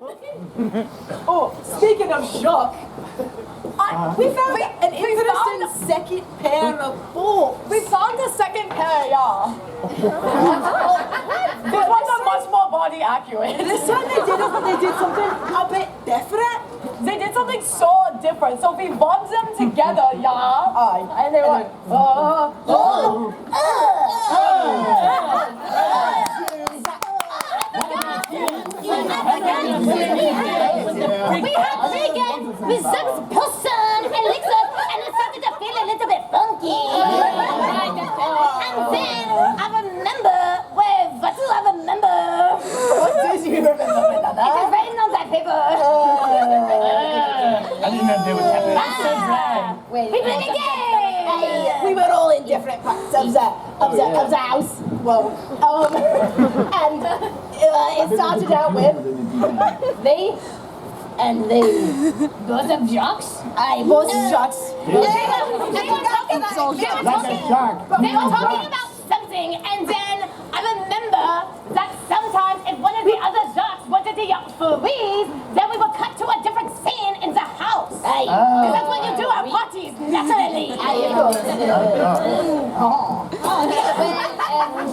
Oh, speaking of Jacques, we found an interesting second pair of bolts. We found a second pair, yeah. This ones are much more body accurate. This time they did something a bit different. They did something so different. So we bonded them together, yeah. Aye. And they were We had vegan with some person elixir, and it started to feel a little bit funky. And then I remember what do I remember? What did you remember, Wynonna? It is written on that paper. I didn't know they would have it. We played a game. We were all in different parts of the house. Well, and it started out with they. Both of Jacques? Aye, both Jacques. They were talking about something, and then I remember that sometimes if one of the other Jacques wanted to yell freeze, then we would cut to a different scene in the house. Because that's what you do at parties, naturally.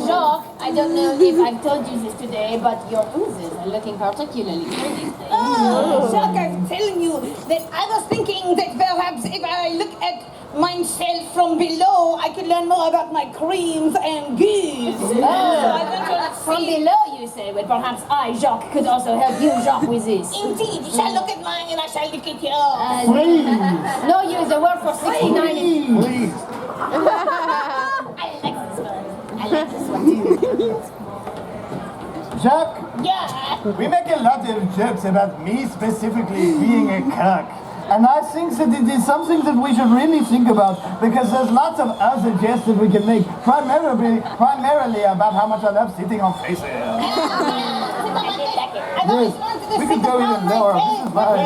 Jacques, I don't know if I've told you this today, but your oozes are looking particularly pretty. Jacques, I'm telling you that I was thinking that perhaps if I look at myself from below, I could learn more about my creams and goods. So I went to From below, you say? Well, perhaps I, Jacques, could also help you, Jacques, with this. Indeed, you shall look at mine and I shall look at yours. No, use the word for 69. Please. I like this one too. Jacques, Yeah. we make a lot of jokes about me specifically being a cock. And I think that it is something that we should really think about because there's lots of other jokes that we can make, primarily about how much I love sitting on faces. I've Yes, always wanted to we sit could go upon even my lower. This face. is fine.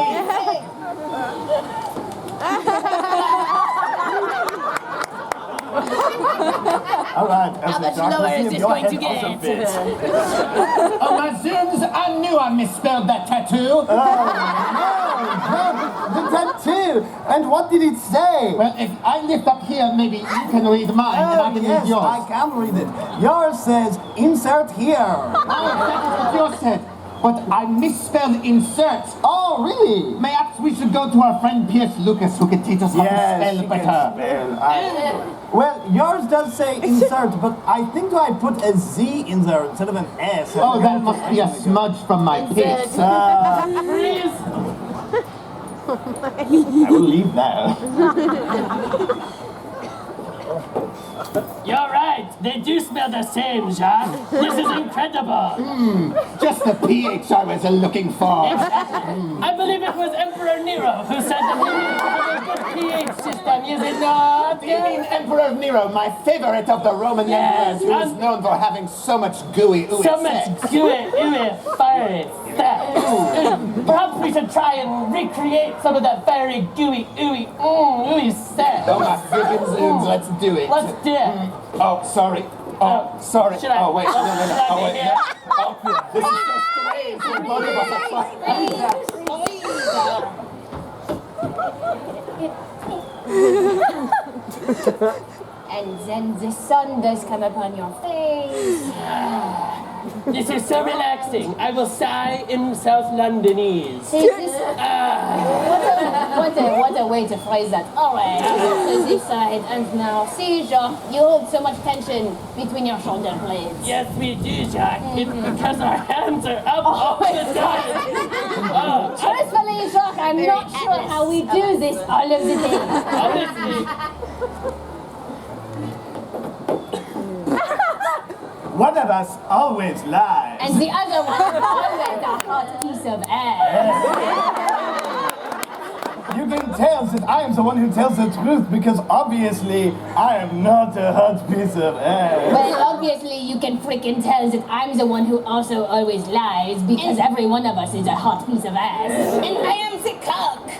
All right, How much lower is this going to get? Oh my sins, I knew I misspelled that tattoo. The tattoo! And what did it say? Well, if I lift up here, maybe you can read mine and I can yes, read yours. I can read it. Yours says, insert here. Oh, that's what yours said. But I misspelled insert. Oh, really? Perhaps we should go to our friend Pierce Lucas who can teach us how to spell she better. can spell. Well, yours does say insert, but I think I put a Z in there instead of an S. Oh, that must be a smudge from my piece. I will leave that. You're right. They do smell the same, Jacques. This is incredible. Just the pH I was looking for. I believe it was Emperor Nero who said that we need to have a good pH system, is it not? You mean Emperor Nero, my favorite of the Roman emperors, who is known for having so much gooey ooey So sex. much gooey, fiery sex. Perhaps we should try and recreate some of that fiery, gooey, ooey sex. Oh my friggin' zooms, let's do it. Let's do it. Oh, sorry. Oh, sorry. Should I- Oh, wait. No. Oh, wait. Yeah. Oh, this is so strange. We're both of us are And then the sun does come upon your face. This is so relaxing. I will sigh in South Londonese. See, this, what a way to phrase that. All right, so this side, and now, see, Jacques, you hold so much tension between your shoulder blades. Yes, we do, Jacques. It's because our hands are up all the time. Oh, Truthfully, Jacques, I'm not sure how we do this all of the day. honestly. One of us always lies. And the other one is always a hot piece of ass. You can tell that I am the one who tells the truth because obviously I am not a hot piece of ass. Well, obviously, you can freaking tell that I'm the one who also always lies because every one of us is a hot piece of ass. And I am the cock.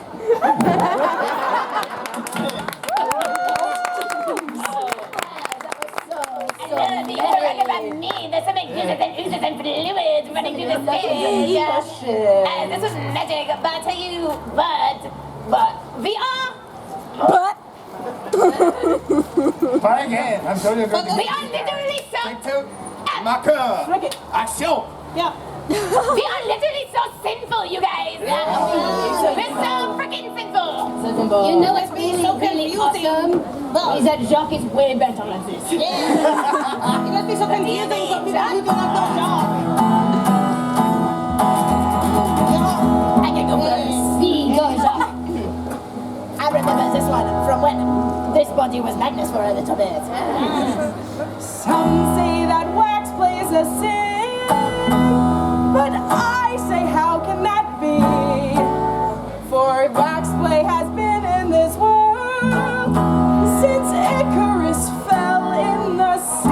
You're talking about me. There's something oozes and fluids running through the stage. This was magic, but I tell you what, we are... Try again. I'm sorry. We are literally so... Marqueur. Action. Yeah. We are literally so sinful, you guys. We're so freaking sinful. You know what's really, so really confusing. awesome? Is that Jacques is way better at this. It must be so confusing for people who do not know Jacques. I can go first. Go, Jacques. I remember this one from when this body was Magnus for a little bit. Some say that wax play is a sin, but I say how can that be? For wax play has been in this world since Icarus fell in the sea.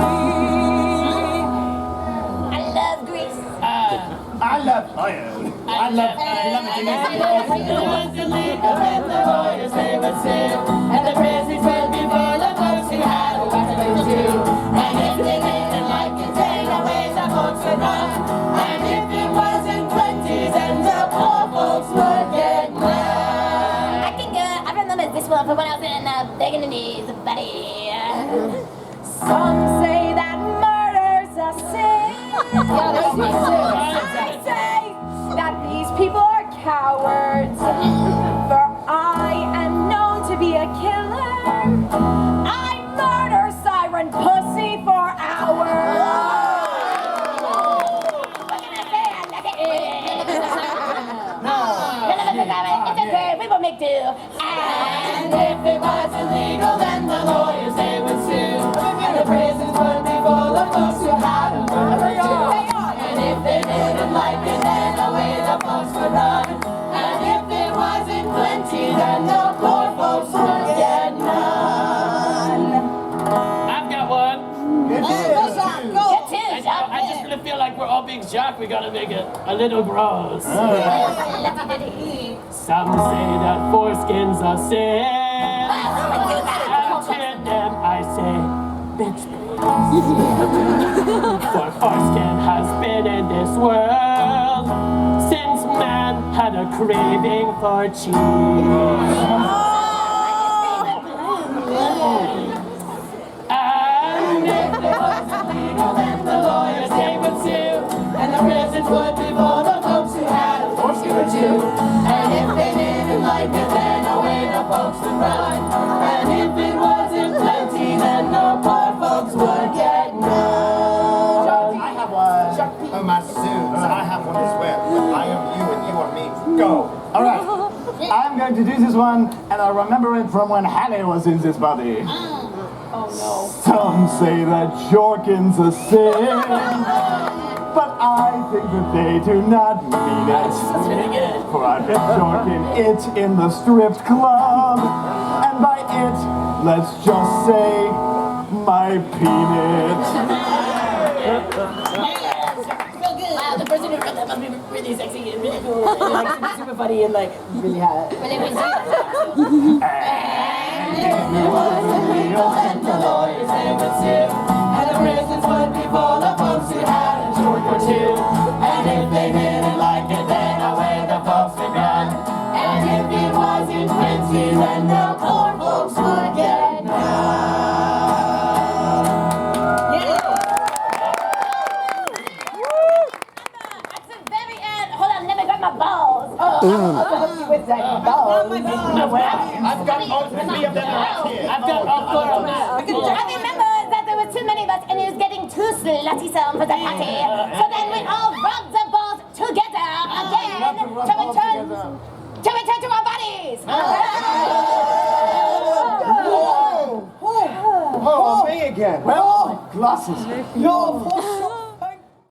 I love Greece. I love fire. I love it. It was illegal and the lawyers they would sue, and the prisons will be full of folks who had a weapon too. And if they didn't like it, then away the folks would run. And if it wasn't 20s, then the poor folks would get mad. I think I remember this one from when I was in Bergundis, buddy. Some say that murder's a sin. I say that these people are cowards. For I am known to be a killer. I murder siren pussy for hours. What can I say? I love it. It's okay, we will make do. And if it was illegal, then the lawyers they would sue, and the prisons would be full of folks who had a murder too. And if they didn't like it, then away the folks would run. And if it wasn't plenty, then the poor folks would get none. I've got one. I just really feel like we're all being Jacques. We gotta make it a little gross. Some say that foreskins are sin. And to them I say, bitch please. For foreskin has been in this world since man had a craving for cheese. And if it was illegal, then the lawyers they would sue, and the prisons would be full of folks who had a foreskin or two. And if they didn't like it, then away the folks would run. And if it wasn't plenty, then the poor folks would get none. I have one. Oh, my suits. I have one as well. I am you and you are me. Go. All right. I'm going to do this one, and I remember it from when Hallie was in this body. Oh no. Some say that Jorkin's a sin, but I think that they do not mean it. For I met Jorkin it in the stripped club, and by it, let's just say my penis. Wow, the person who wrote that must be really sexy and really cool. And, like, super funny and like really hot. Well, it was you. It was illegal, and the lawyers they would sue, and the prisons would be full of folks who had a joke or two. And if they didn't like it, then away the folks would run. And if it wasn't plenty, then the poor folks would get none. At the very end, hold on, let me grab my balls. With that ball. I've got all three of them right here. I've got all four of them. I remember that there were too many of us and it was getting too slutty sound for the party. So then we all rubbed the balls together again to return to our bodies. Oh, me again. Well, glasses. Yo, for